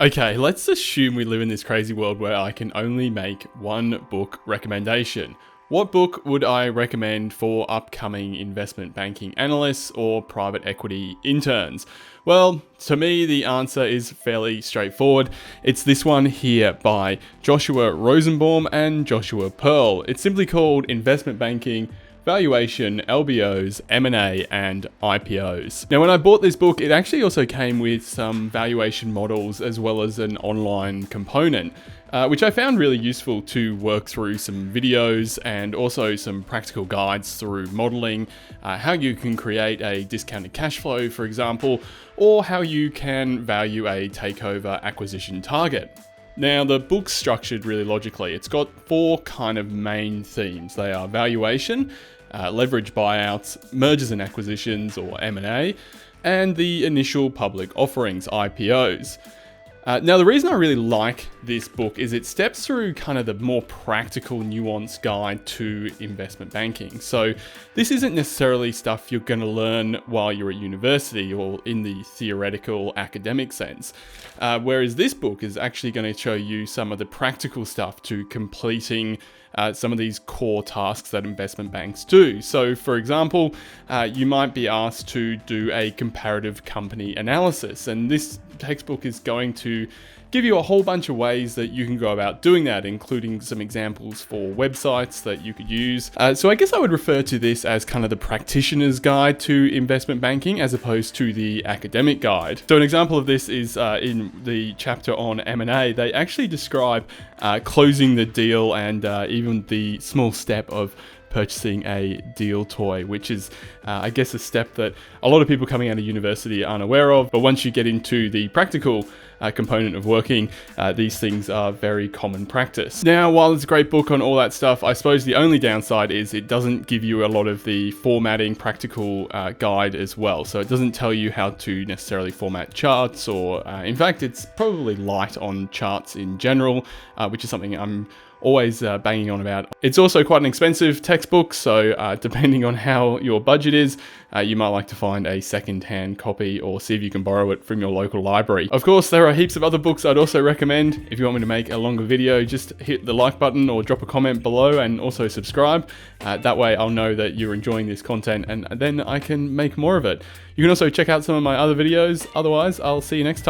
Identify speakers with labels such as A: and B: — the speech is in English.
A: Okay, let's assume we live in this crazy world where I can only make one book recommendation. What book would I recommend for upcoming investment banking analysts or private equity interns? Well, to me, the answer is fairly straightforward. It's this one here by Joshua Rosenbaum and Joshua Pearl. It's simply called Investment Banking, Valuation, LBOs, M&A, and IPOs. Now, when I bought this book, it actually also came with some valuation models as well as an online component, which I found really useful to work through some videos and also some practical guides through modeling, how you can create a discounted cash flow, for example, or how you can value a takeover acquisition target. Now, the book's structured really logically. It's got four kind of main themes. They are valuation, leverage buyouts, mergers and acquisitions or M&A, and the initial public offerings, IPOs. Now, the reason I really like this book is it steps through kind of the more practical, nuanced guide to investment banking. So this isn't necessarily stuff you're going to learn while you're at university or in the theoretical academic sense. Whereas this book is actually going to show you some of the practical stuff to completing some of these core tasks that investment banks do. So, for example, you might be asked to do a comparative company analysis, and this textbook is going to give you a whole bunch of ways that you can go about doing that, including some examples for websites that you could use. So I guess I would refer to this as kind of the practitioner's guide to investment banking as opposed to the academic guide. So an example of this is in the chapter on M&A. They actually describe closing the deal and even the small step of purchasing a deal toy, which is, I guess, a step that a lot of people coming out of university aren't aware of. But once you get into the practical component of working, these things are very common practice. Now, while it's a great book on all that stuff, I suppose the only downside is it doesn't give you a lot of the formatting practical guide as well. So it doesn't tell you how to necessarily format charts, or in fact, it's probably light on charts in general, which is something I'm always banging on about. It's also quite an expensive textbook, so depending on how your budget is, you might like to find a second-hand copy or see if you can borrow it from your local library. Of course, there are heaps of other books I'd also recommend. If you want me to make a longer video, just hit the like button or drop a comment below, and also subscribe. That way I'll know that you're enjoying this content, and then I can make more of it. You can also check out some of my other videos. Otherwise, I'll see you next time.